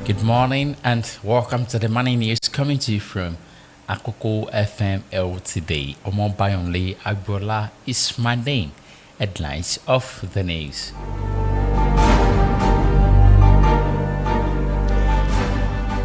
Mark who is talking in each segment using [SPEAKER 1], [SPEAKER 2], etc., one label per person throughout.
[SPEAKER 1] Good morning and welcome to the morning news coming to you from Akoko FM LTD. Omobayonle Agboola is my name. Headlines of the news.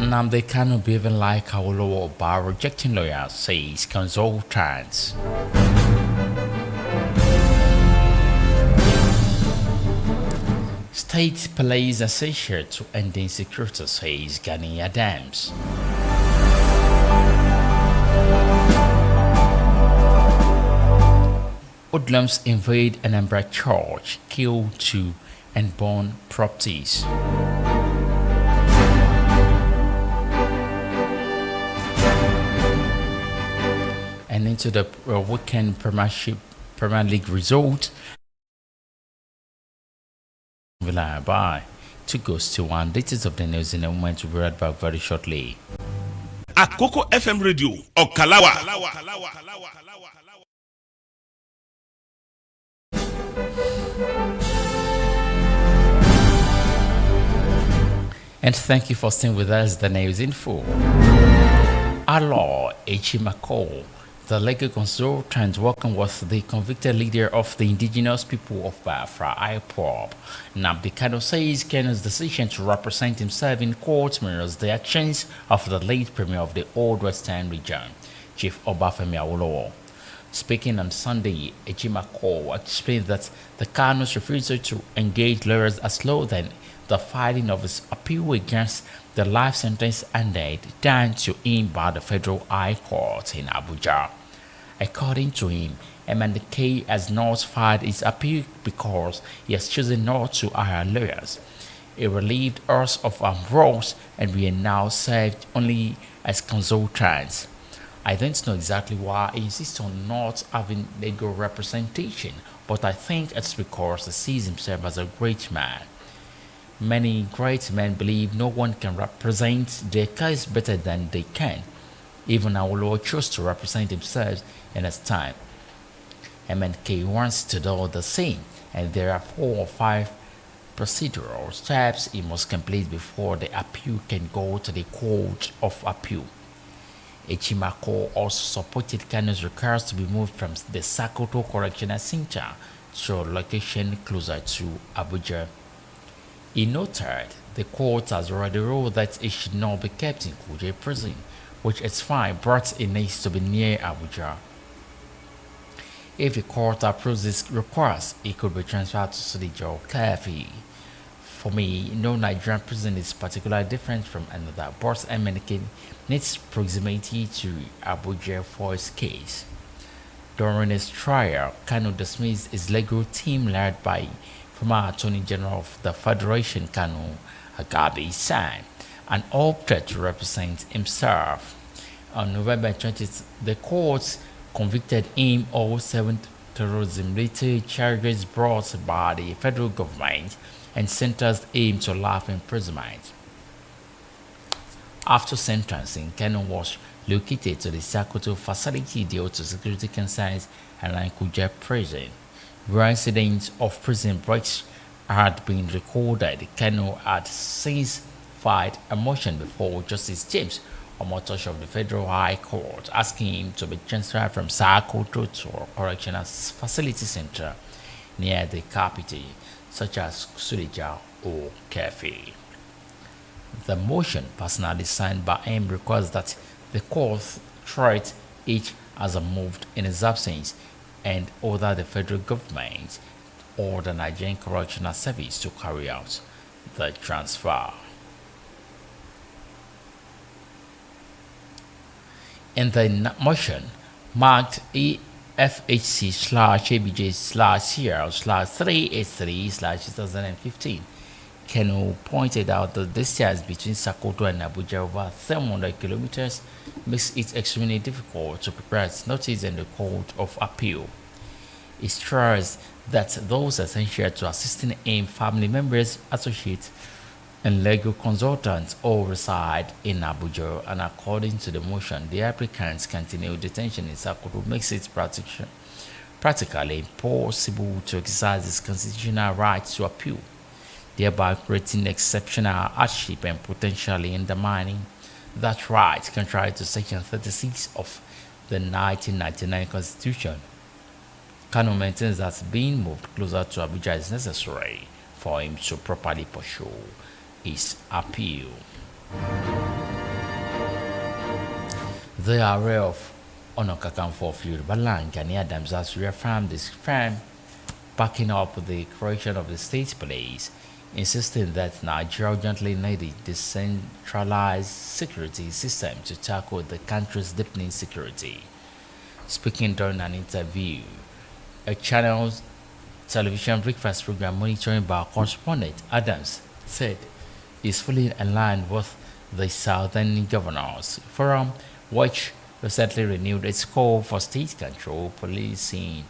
[SPEAKER 1] Nnamdi Kanu behaving like Awolowo by rejecting lawyers, says consultants. State police essential to ending security, says Gani Adams. Hoodlums invade Anambra Church, kill 2 and burn properties. And into the weekend Premier League result. Villa by 2 goals to 1. Details of the news in a moment. We'll be right back very shortly.
[SPEAKER 2] Akoko FM Radio Okalawa.
[SPEAKER 1] And thank you for staying with us. The news info. Alo Echimako, the legal consultant working with the convicted leader of the indigenous people of Biafra, IPOB, Nnamdi Kanu, says Kanu's decision to represent himself in court mirrors the actions of the late premier of the Old Western region, Chief Obafemi Awolowo. Speaking on Sunday, Ejimako explained that the Kanu's refusal to engage lawyers has slowed down the filing of his appeal against the life sentence handed down to him by the Federal High Court in Abuja. According to him, MNK has not filed his appeal because he has chosen not to hire lawyers. He relieved us of our roles and we are now served only as consultants. I don't know exactly why he insists on not having legal representation, but I think it's because he sees himself as a great man. Many great men believe no one can represent their case better than they can. Even Awolowo chose to represent himself in his time. MNK wants to do the same, and there are 4 or 5 procedural steps he must complete before the appeal can go to the Court of Appeal. Echimako also supported Kanu's request to be moved from the Sokoto Correctional Center to a location closer to Abuja. He noted the court has already ruled that he should not be kept in Kuje prison, which is fine, but it needs to be near Abuja. If the court approves this request, he could be transferred to Sudijo Kefi. For me, no Nigerian prison is particularly different from another, but MNK needs proximity to Abuja for his case. During his trial, Kanu dismissed his legal team led by former Attorney General of the Federation, Kanu Agabi San, and opted to represent himself. On November 20th, the courts convicted him of 7 terrorism-related charges brought by the federal government and sentenced him to life imprisonment. After sentencing, Kanu was located to the Sokoto facility due to security concerns and Kuje prison. Where incidents of prison breaks had been recorded, Kanu had since filed a motion before Justice James Omotosh of the Federal High Court asking him to be transferred from Sokoto to a correctional facility center near the capital, such as Suleja or Kefi. The motion, personally signed by him, requires that the court treat each as a moved in his absence and order the federal government or the Nigerian Correctional Service to carry out the transfer. In the motion marked EFHC/ABJ/CL/383/2015, Kanu pointed out that the distance between Sokoto and Abuja, over 700 kilometers, makes it extremely difficult to prepare its notice in the Court of Appeal. It stressed that those essential to assisting him, family members, associates, and legal consultants all reside in Abuja, and according to the motion, the applicant's continued detention in Sokoto makes it practically impossible to exercise his constitutional right to appeal. thereby creating exceptional hardship and potentially undermining that right, contrary to Section 36 of the 1999 Constitution. Kanu maintains that being moved closer to Abuja is necessary for him to properly pursue his appeal. The array of Onokakanfo of Yorubaland, Gani Adams, has reaffirmed this firm backing up the creation of the state police, insisting that Nigeria urgently needed a decentralized security system to tackle the country's deepening security. Speaking during an interview, a channel's television breakfast program monitoring by correspondent Adams said is fully aligned with the Southern Governors Forum, which recently renewed its call for state control, policing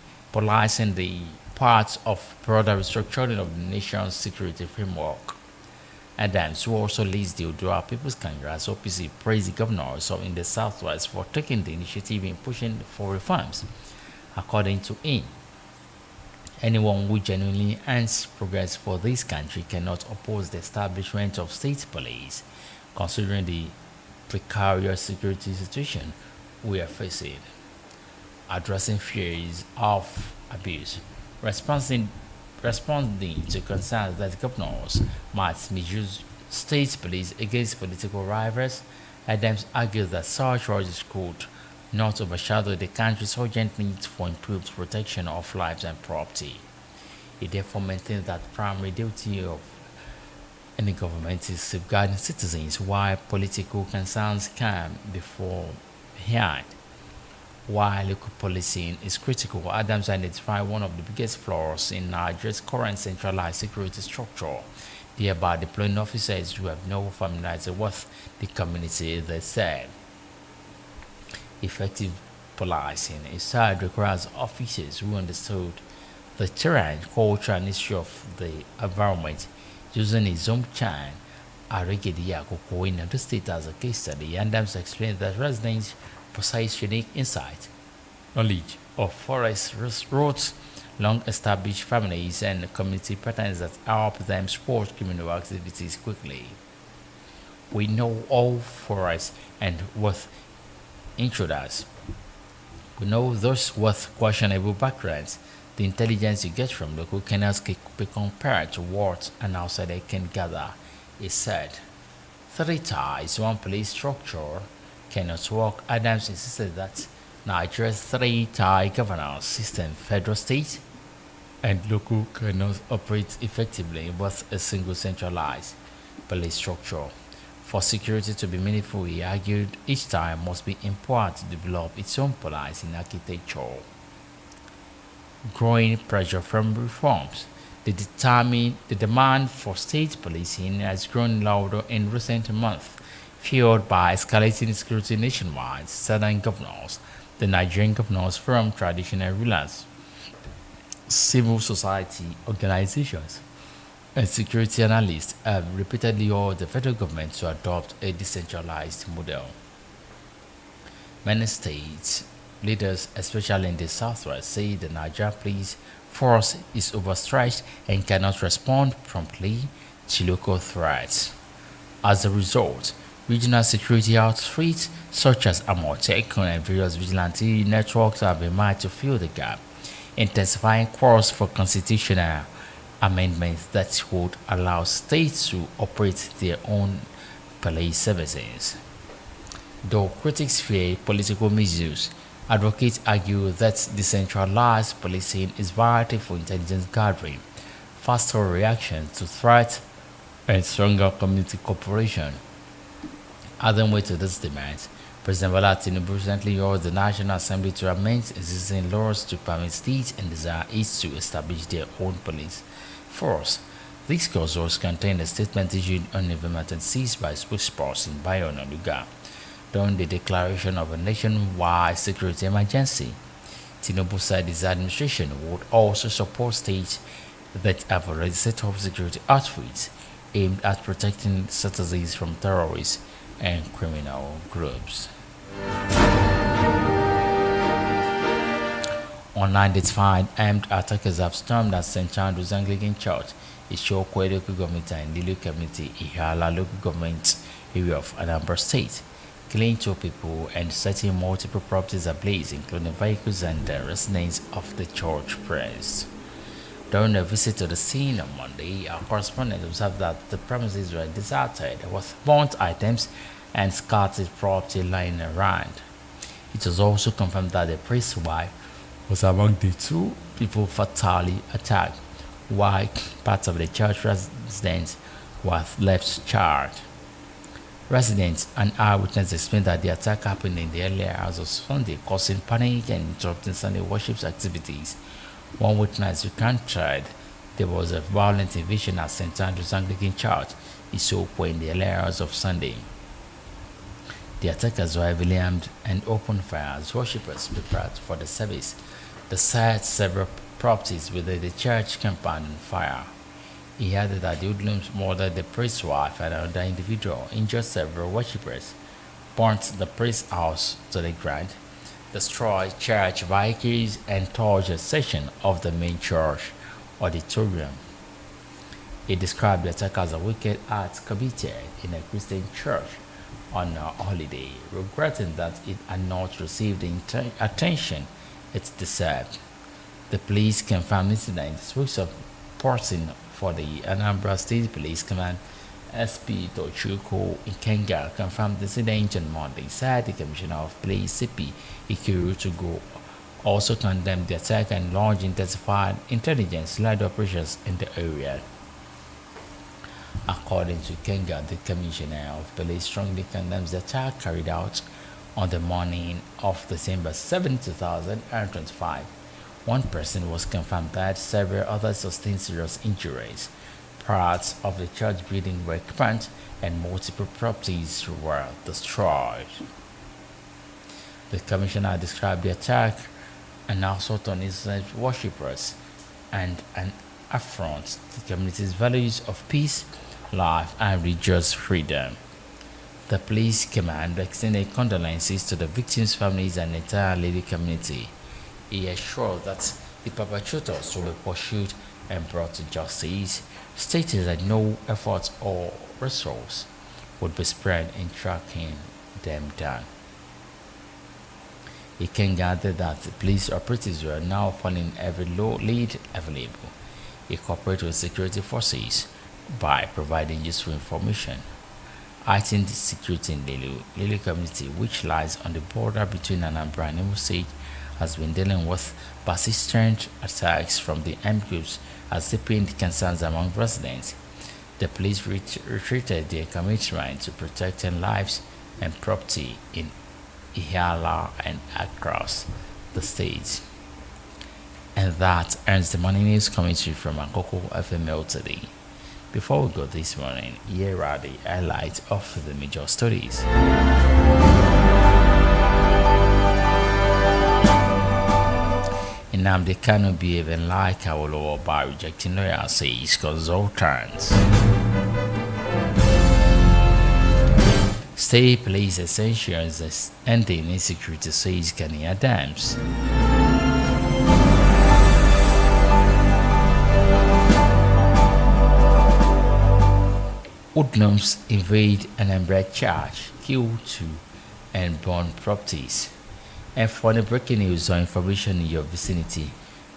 [SPEAKER 1] the parts of broader restructuring of the nation's security framework. Adams, who also leads the Odua People's Congress (OPC), praised the governors in the Southwest for taking the initiative in pushing for reforms. According to him, anyone who genuinely earns progress for this country cannot oppose the establishment of state police, considering the precarious security situation we are facing. Addressing fears of abuse, responding to concerns that governors might misuse state police against political rivals, Adams argued that such charges could not overshadow the country's urgent need for improved protection of lives and property. He therefore maintains that primary duty of any government is safeguarding citizens while political concerns come beforehand. While local policing is critical, Adams identified one of the biggest flaws in Nigeria's current centralized security structure, thereby deploying officers who have no familiarity with the community they serve. Effective policing instead requires officers who understood the terrain, culture, and history of the environment. Using his own child, Arigedi Akoko in the state as a case study, Adams explained that residents possess unique insight, knowledge of forest routes, long-established families, and community patterns that help them support criminal activities quickly. We know all forests and with intruders. We know those with questionable backgrounds. The intelligence you get from local cannot be compared to what an outsider can gather, he said. Three ties, one police structure cannot work. Adams insisted that Nigeria's three-tie governance system, federal, state, and local, cannot operate effectively with a single centralized police structure. For security to be meaningful, he argued, each tie must be empowered to develop its own policing architecture. Growing pressure from reforms. The demand for state policing has grown louder in recent months, fueled by escalating security nationwide. Southern governors, the Nigerian Governors Forum, traditional rulers, civil society organizations, and security analysts have repeatedly urged the federal government to adopt a decentralized model. Many states leaders, especially in the Southwest, say the Nigeria police force is overstretched and cannot respond promptly to local threats. As a result, regional security outfits such as Amotekun and various vigilante networks have been made to fill the gap, intensifying calls for constitutional amendments that would allow states to operate their own police services. Though critics fear political misuse, advocates argue that decentralized policing is vital for intelligence gathering, faster reaction to threats, and stronger community cooperation. Adding weight to this demand, President Bola Tinubu recently urged the National Assembly to amend existing laws to permit states and desire each to establish their own police force. These clauses contain a statement issued on November 26 by spokesperson Omobayonle Agboola during the declaration of a nationwide security emergency. Tinubu said his administration would also support states that have already set up security outfits aimed at protecting citizens from terrorists and criminal groups. Unidentified armed attackers have stormed at St. Andrew's Anglican Church, Ishoko local government and Lily community, Ihala local government area of Anambra State. Killing 2 people and setting multiple properties ablaze, including vehicles and the residents of the church priest. During a visit to the scene on Monday, our correspondent observed that the premises were deserted with burnt items and scattered property lying around. It was also confirmed that the priest's wife was among the 2 people fatally attacked, while parts of the church residence was left charred. Residents and eyewitnesses explained that the attack happened in the early hours of Sunday, causing panic and interrupting Sunday worship activities. One witness recounted there was a violent invasion at St. Andrew's Anglican Church, Isoko, in the early hours of Sunday. The attackers were heavily armed and opened fire as worshippers prepared for the service. They set several properties within the church compound on fire. He added that the hoodlums murdered the priest's wife and another individual, injured several worshippers, burnt the priest's house to the ground, destroyed church vehicles, and torched a section of the main church auditorium. He described the attack as a wicked act committed in a Christian church on a holiday, regretting that it had not received the attention it deserved. The police confirmed the incident. Spokesperson for the Anambra State Police Command, SP Tochukwu Ikenga, confirmed the incident on Monday. Said the Commissioner of Police, CP Ikiru Tugo, also condemned the attack and launched intensified intelligence-led operations in the area. According to Kenga, the Commissioner of Police strongly condemns the attack carried out on the morning of December 7, 2025. One person was confirmed that several others sustained serious injuries. Parts of the church building were burnt and multiple properties were destroyed. The commissioner described the attack an assault on innocent worshippers and an affront to the community's values of peace, life, and religious freedom. The police command extended condolences to the victims' families and the entire lady community. He assured that the perpetrators will be pursued and brought to justice, stating that no effort or resource would be spared in tracking them down. He can gather that the police operatives were now following every lead available. He cooperated with security forces by providing useful information. Heightened security in Lelu community, which lies on the border between Anambra and Imo State, has been dealing with persistent attacks from the armed groups as deepened concerns among residents. The police reiterated their commitment to protecting lives and property in Ihiala and across the state. And that ends the morning news commentary from Akoko FML today. Before we go this morning, here are the highlights of the major stories. Nnamdi Kanu behaving like Awolowo by rejecting lawyer, says consultants. State police essentials as ending insecurity, says Gani Adams. Hoodlums invade Anambra Church, kill 2 and burn properties. And for the breaking news or information in your vicinity,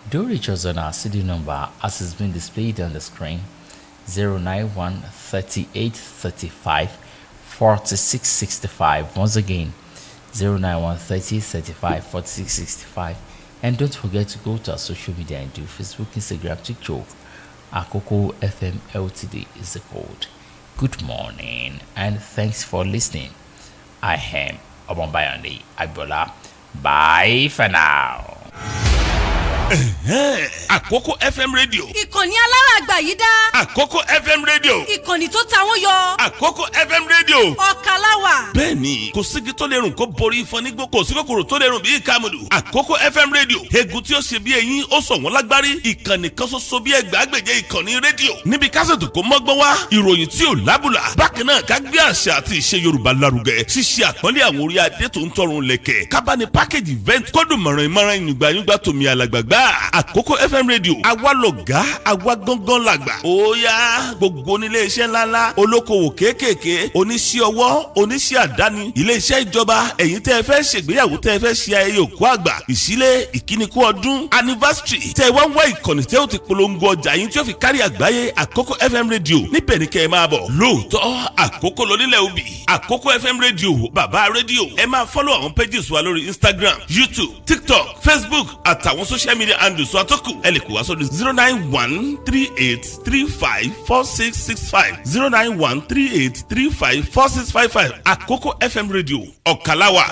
[SPEAKER 1] do reach us on our CD number as has been displayed on the screen: 091 38 35 46 65. Once again, 091 30 35 46 65. And don't forget to go to our social media and do Facebook, Instagram, TikTok. Akoko FM Ltd is the code. Good morning and thanks for listening. I am Omobayonle Agboola. Bye for now.
[SPEAKER 2] Àkókò FM radio.
[SPEAKER 3] Ìkànnì alárágbà yìí dá.
[SPEAKER 2] Àkókò FM radio.
[SPEAKER 3] Ìkànnì tó ta wọ́n yọ.
[SPEAKER 2] Àkókò FM radio.
[SPEAKER 3] Ọ̀kàláwà.
[SPEAKER 2] Bẹ́ẹ̀ni, kò sígi tó lè rùn kó borí ifọ̀ nígbó, kò sí kòkòrò tó lè rùn bí kàmùdù. Àkókò FM radio. Egun tí ó ṣe bí ẹyin, ó sọ wọ́n lágbárí. Ìkànnì kan ṣoṣo bí ẹgbàágbèje ìkànnì rédíò. Níbi kásẹ̀tù kó mọ́gbọ́n wá. Ìròyìn tí ò lábùlà. Bákan náà ká gbé àṣà àti ìṣe Yorùbá lárugẹ. Ṣíṣe àpọ́nlé àwọn orí adé tó ń tọrùn lẹ̀kẹ̀. Kábàánì package event kọ́dùn mọ̀ràn ìmọ̀ràn ìyùngbàyùngbà tòmí alàgbàgbà gbà àkókò FM rédíò àwa lọ̀gá àwa gangan làgbà ó yá gbogbo onílé iṣẹ́ ńláńlá olókoòwò kéékèèké oníṣẹ́ ọwọ́ oníṣẹ́ àdáni ilé iṣẹ́ ìjọba ẹ̀yin tẹ́ ẹ fẹ́ ṣègbéyàwó tẹ́ ẹ fẹ́ ṣe ayẹyẹ òkú àgbà ìṣílé ìkíníkù ọdún anniversary tẹ́ ẹ wá ń wá ìkànnì tẹ́ ó ti polongo ọjà yín tí ó fi kárí àgbáyé àkókò FM rédíò níbẹ̀ ni kẹ́ ẹ máa bọ̀ lóòótọ́ àkókò lónílẹ̀ òbí àkókò FM rédíò bàbá rédíò ẹ máa follow àwọn pages wa lórí Instagram YouTube TikTok Facebook àtàwọn social media handles wa tó kù ẹ lè kó wá sórí 09138354665 09138354655 àkókò FM rédíò ọ̀kàláwà.